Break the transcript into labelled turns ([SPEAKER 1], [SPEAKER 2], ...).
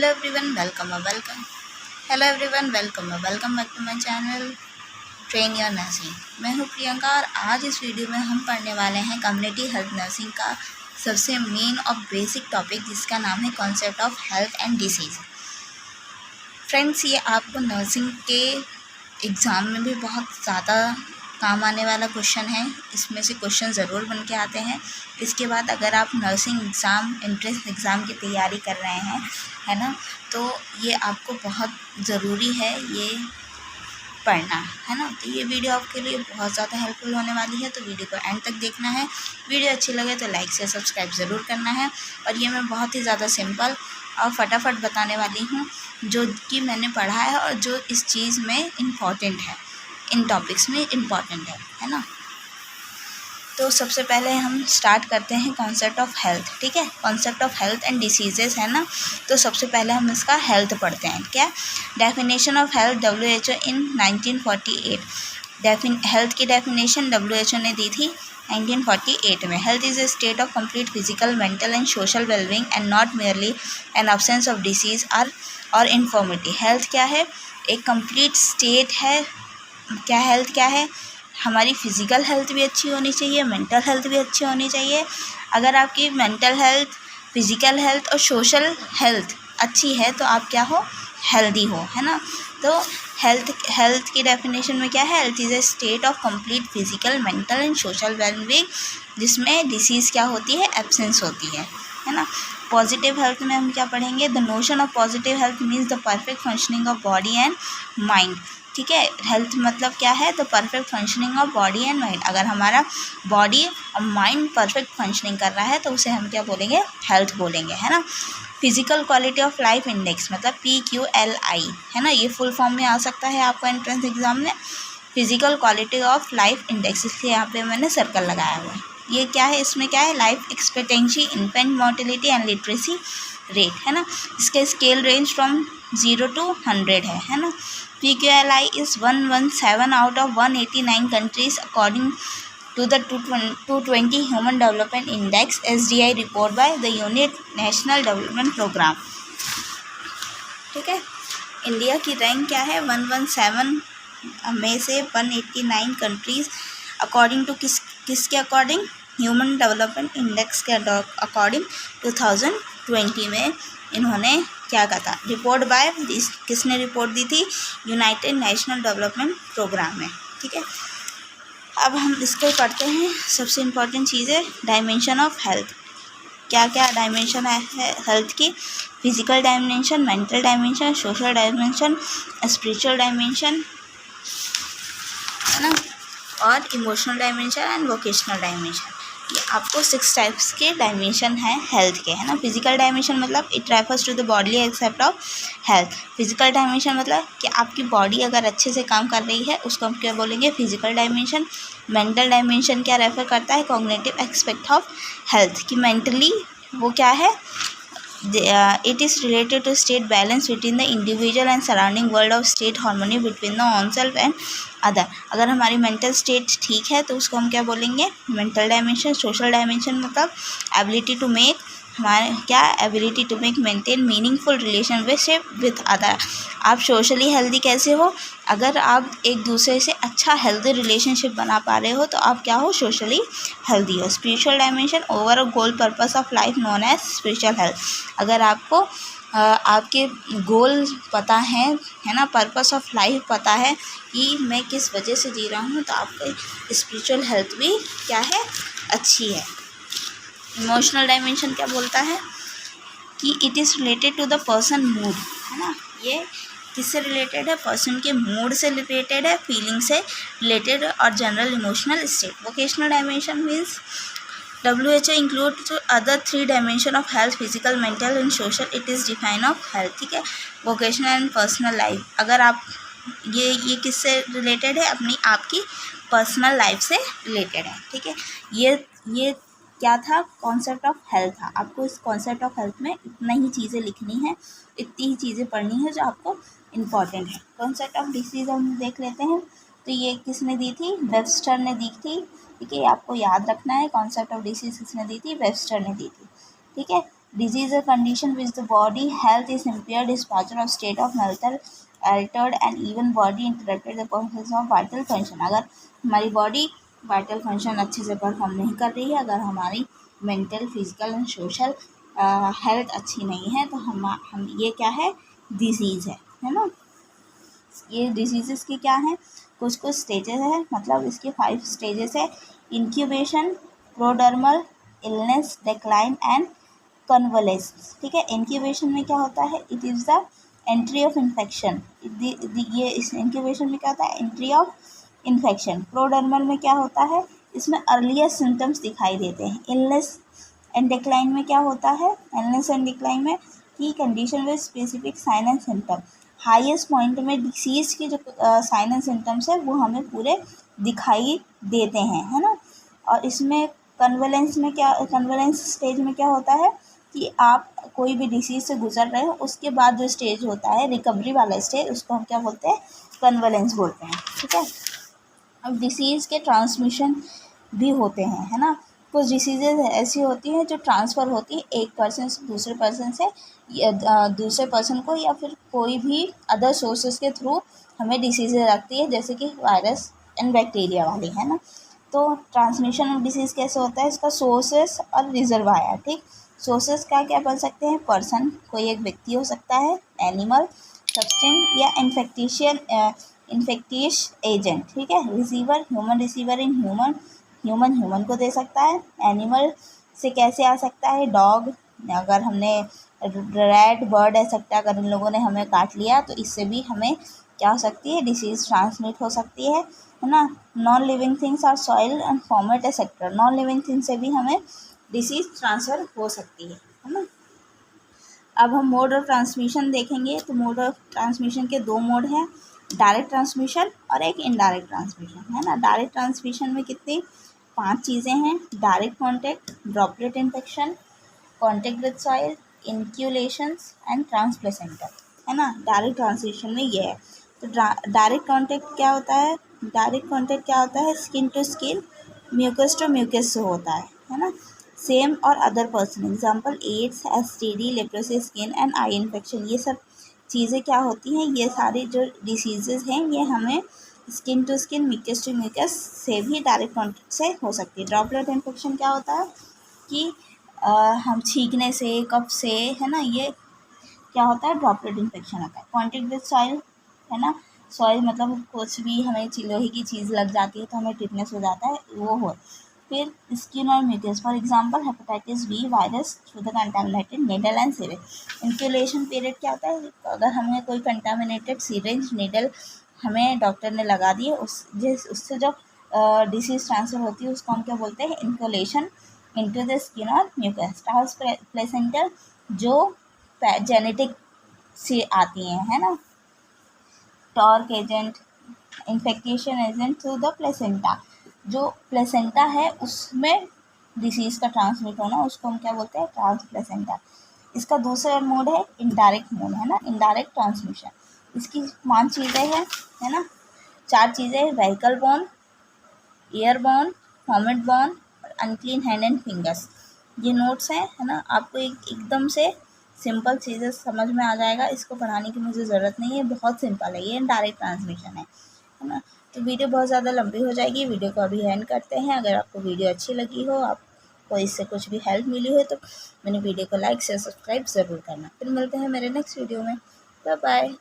[SPEAKER 1] Hello everyone, welcome back to my channel train your nursing. मैं हूँ प्रियंका और आज इस वीडियो में हम पढ़ने वाले हैं कम्युनिटी हेल्थ नर्सिंग का सबसे मेन और बेसिक टॉपिक, जिसका नाम है concept of health and disease. Friends, ये आपको नर्सिंग के एग्ज़ाम में भी बहुत ज़्यादा काम आने वाला क्वेश्चन है। इसमें से क्वेश्चन ज़रूर बन के आते हैं। इसके बाद अगर आप नर्सिंग एग्ज़ाम, एंट्रेंस एग्ज़ाम की तैयारी कर रहे हैं, है ना, तो ये आपको बहुत ज़रूरी है ये पढ़ना, है ना। तो ये वीडियो आपके लिए बहुत ज़्यादा हेल्पफुल होने वाली है, तो वीडियो को एंड तक देखना है। वीडियो अच्छी लगे तो लाइक से सब्सक्राइब ज़रूर करना है। और ये मैं बहुत ही ज़्यादा सिंपल और फटाफट बताने वाली हूँ, जो कि मैंने पढ़ा है और जो इस चीज़ में इम्पॉर्टेंट है, इन टॉपिक्स में इम्पॉर्टेंट है ना। तो सबसे पहले हम स्टार्ट करते हैं कॉन्सेप्ट ऑफ हेल्थ, ठीक है। Concept of health and diseases, है ना। तो सबसे पहले हम इसका हेल्थ पढ़ते हैं। क्या definition of health, WHO in 1948। Health की डेफिनेशन WHO ने दी थी 1948 में। Health is a state of complete physical, mental and social wellbeing and not merely N absence of disease और इन्फॉर्मिटी। हेल्थ क्या है? एक कंप्लीट स्टेट है। क्या हेल्थ क्या है? हमारी फ़िज़िकल हेल्थ भी अच्छी होनी चाहिए, मेंटल हेल्थ भी अच्छी होनी चाहिए। अगर आपकी मेंटल हेल्थ, फ़िज़िकल हेल्थ और सोशल हेल्थ अच्छी है तो आप क्या हो? हेल्दी हो, है ना। तो हेल्थ की डेफिनेशन में क्या है? Health is a state of complete physical, mental and social wellbeing, जिसमें डिसीज़ क्या होती है? एब्सेंस होती है ना। पॉजिटिव हेल्थ में हम क्या पढ़ेंगे? The notion of positive health means the perfect functioning of body and mind, ठीक है। हेल्थ मतलब क्या है? तो perfect functioning of body and mind. अगर हमारा बॉडी और माइंड परफेक्ट फंक्शनिंग कर रहा है तो उसे हम क्या बोलेंगे? हेल्थ बोलेंगे, है ना। Physical quality of life index मतलब PQLI, है ना। ये फुल फॉर्म में आ सकता है आपको एंट्रेंस एग्जाम में। Physical quality of life index, इसलिए यहाँ पे मैंने सर्कल लगाया हुआ है। ये क्या है? इसमें क्या है? Life expectancy, infant mortality and literacy rate, है ना। इसका स्केल रेंज फ्रॉम 0 to 100 है ना। PQLI is 117 out of 189 countries according to the 220 Human Development Index SDI report by the unit national development programme, ठीक है। इंडिया की rank क्या है? 117 में से 189 कंट्रीज़ अकॉर्डिंग टू किसके अकॉर्डिंग? ह्यूमन डेवलपमेंट इंडेक्स के अकॉर्डिंग 2020 में इन्होंने क्या कहा था? रिपोर्ट बाय किसने रिपोर्ट दी थी? यूनाइटेड नेशनल डेवलपमेंट प्रोग्राम में, ठीक है। अब हम इसको पढ़ते हैं। सबसे इम्पॉर्टेंट चीज़ है डायमेंशन ऑफ हेल्थ। क्या क्या डायमेंशन है हेल्थ की? Physical dimension, mental dimension, social dimension, spiritual dimension, है ना, और emotional dimension and vocational dimension. ये आपको 6 टाइप्स के डायमेंशन हैं हेल्थ के, है ना। फिजिकल डायमेंशन मतलब it refers to the body aspect of health. Physical dimension मतलब कि आपकी बॉडी अगर अच्छे से काम कर रही है उसको हम क्या बोलेंगे? Physical dimension. मेंटल डायमेंशन क्या रेफर करता है? कॉग्निटिव एस्पेक्ट ऑफ हेल्थ, कि मेंटली वो क्या है? It is related to state balance between the individual and surrounding world of state harmony between the own self and other। अगर हमारी mental state ठीक है तो उसको हम क्या बोलेंगे? Mental dimension. सोशल डायमेंशन मतलब एबिलिटी टू मेक, हमारे क्या? Ability to make maintain meaningful relationship with other. आप सोशली हेल्दी कैसे हो? अगर आप एक दूसरे से अच्छा हेल्दी रिलेशनशिप बना पा रहे हो तो आप क्या हो? सोशली हेल्दी हो। Spiritual dimension over goal purpose of life known as spiritual health. अगर आपको आपके गोल पता है ना, पर्पस ऑफ लाइफ पता है कि मैं किस वजह से जी रहा हूँ, तो आपकी स्पिरिचुअल हेल्थ भी क्या है? अच्छी है। इमोशनल डायमेंशन क्या बोलता है? कि it is related to the person mood, है ना। ये किससे रिलेटेड है? पर्सन के मूड से रिलेटेड है, फीलिंग से रिलेटेड और general emotional state. Vocational dimension means WHO includes other 3 dimension of health: physical, mental and social. It is define of health, ठीक है। vocational and personal life, अगर आप ये किससे रिलेटेड है? अपनी आपकी पर्सनल लाइफ से रिलेटेड है, ठीक है। ये क्या था? कॉन्सेप्ट ऑफ हेल्थ था। आपको इस कॉन्सेप्ट ऑफ हेल्थ में इतना ही चीज़ें लिखनी है, इतनी ही चीज़ें पढ़नी है जो आपको इम्पॉर्टेंट है। कॉन्सेप्ट ऑफ डिसीज़ हम देख लेते हैं। तो ये किसने दी थी? वेबस्टर ने दी थी, ठीक है। आपको याद रखना है कॉन्सेप्ट ऑफ डिसीज़ किसने दी थी? वेबस्टर ने दी थी, ठीक है। Disease is a condition which the body health is impaired, dispatcher of state of mental altered and even body interrupted the process of vital function. अगर हमारी बॉडी वाइटल फंक्शन अच्छे से परफॉर्म नहीं कर रही है, अगर हमारी mental physical and social health अच्छी नहीं है, तो हम ये क्या है, डिजीज़ है ना। ये डिजीज़ की क्या है, कुछ कुछ स्टेजेस है, मतलब इसके 5 स्टेजेस है। Incubation, prodromal, illness, decline and convalescence. ठीक है, इंक्यूबेशन में क्या होता है, it is the entry of infection. ये इस इंक्यूबेशन में क्या होता है, एंट्री ऑफ इन्फेक्शन। प्रोडर्मल में क्या होता है, इसमें अर्लीस्ट सिम्टम्स दिखाई देते हैं। इलनेस एंड डिक्लाइन में क्या होता है, इलनेस एंड डिक्लाइन में की condition with specific sign and symptom. Highest point में डिसीज की जो साइन एंड सिम्टम्स है वो हमें पूरे दिखाई देते हैं, है ना। और इसमें कन्वलेंस में क्या, कन्वलेंस स्टेज में क्या होता है कि आप कोई भी डिसीज से गुजर रहे हो, उसके बाद जो स्टेज होता है रिकवरी वाला स्टेज, उसको हम क्या बोलते हैं, कन्वलेंस बोलते हैं। ठीक है, अब डिसीज़ के ट्रांसमिशन भी होते हैं, है ना। कुछ डिसीजेज ऐसी होती हैं जो ट्रांसफ़र होती है एक पर्सन से दूसरे पर्सन से, दूसरे पर्सन को या फिर कोई भी अदर सोर्सेज के थ्रू हमें डिसीजेज लगती है, जैसे कि वायरस एंड बैक्टीरिया वाली, है ना। तो ट्रांसमिशन ऑफ डिसीज़ कैसे होता है, इसका सोर्सेस और रिजर्वायर। ठीक, सोर्सेस क्या क्या बन सकते हैं, पर्सन, कोई एक व्यक्ति हो सकता है, एनिमल, सब्सटेंस या इन्फेक्टिश एजेंट। ठीक है, receiver, human receiver in human को दे सकता है। एनिमल से कैसे आ सकता है, डॉग, अगर हमने रैट, बर्ड ऐसा, अगर इन लोगों ने हमें काट लिया तो इससे भी हमें क्या हो सकती है, डिसीज़ ट्रांसमिट हो सकती है ना। Non living things are soil and fomites etcetera. Non living thing से भी हमें डिसीज़ ट्रांसफ़र हो सकती है ना। अब हम मोड ऑफ ट्रांसमिशन देखेंगे, तो मोड ऑफ ट्रांसमिशन के 2 मोड हैं, डायरेक्ट ट्रांसमिशन और एक इनडायरेक्ट ट्रांसमिशन, है ना। डायरेक्ट ट्रांसमिशन में कितनी 5 चीज़ें हैं, direct contact, droplet infection, contact with soil, inoculations and transplacenta, है ना। डायरेक्ट ट्रांसमिशन में ये है। तो डायरेक्ट कॉन्टैक्ट क्या होता है, डायरेक्ट कॉन्टैक्ट क्या होता है, skin to skin, mucus to mucus से होता है ना। सेम और other person, example AIDS, STD, leprosy, skin and eye infection, ये सब चीज़ें क्या होती हैं, ये सारी जो डिसीजेज हैं ये हमें skin to skin, mucus to mucus से भी डायरेक्ट कॉन्टैक्ट से हो सकती है। ड्रॉपलेट इन्फेक्शन क्या होता है कि हम छींकने से, कफ से, है ना, ये क्या होता है, ड्रॉपलेट इन्फेक्शन होता है। कॉन्टैक्ट विद सॉइल, है ना, सॉइल मतलब कुछ भी हमें लोहे की चीज़ लग जाती है तो हमें टिटनेस हो जाता है, वो हो। फिर स्किन और mucus, for example hepatitis B virus through the contaminated needle and syringe. Inoculation period क्या होता है, अगर हमें कोई कंटामिनेटेड सिरिंज नीडल हमें डॉक्टर ने लगा दी है, उससे जो डिसीज़ ट्रांसफ़र होती है उसको हम क्या बोलते हैं, इनक्यूलेशन इनटू द स्किन और म्यूकस। ट्रांसप्लेसेंटल जो जेनेटिक से आती हैं, है ना। TORCH agent, infectious agent through the placenta, जो प्लेसेंटा है उसमें डिसीज़ का ट्रांसमिट होना, उसको हम क्या बोलते हैं, ट्रांसप्लेसेंटा। इसका दूसरा मोड है इनडायरेक्ट मोड, है ना, इनडायरेक्ट ट्रांसमिशन। इसकी 5 चीज़ें हैं, है ना, 4 चीज़ें, vehicle born, air born, vomit born और अनक्लीन हैंड एंड फिंगर्स। ये नोट्स हैं, है ना, आपको एकदम से सिंपल चीज़ें समझ में आ जाएगा, इसको पढ़ाने की मुझे ज़रूरत नहीं है, बहुत सिंपल है, ये डायरेक्ट ट्रांसमिशन है ना। तो वीडियो बहुत ज़्यादा लंबी हो जाएगी, वीडियो को अभी एंड करते हैं। अगर आपको वीडियो अच्छी लगी हो, आपको इससे कुछ भी हेल्प मिली हो, तो मेरी वीडियो को लाइक शेयर सब्सक्राइब ज़रूर करना। फिर मिलते हैं मेरे नेक्स्ट वीडियो में, बाय बाय।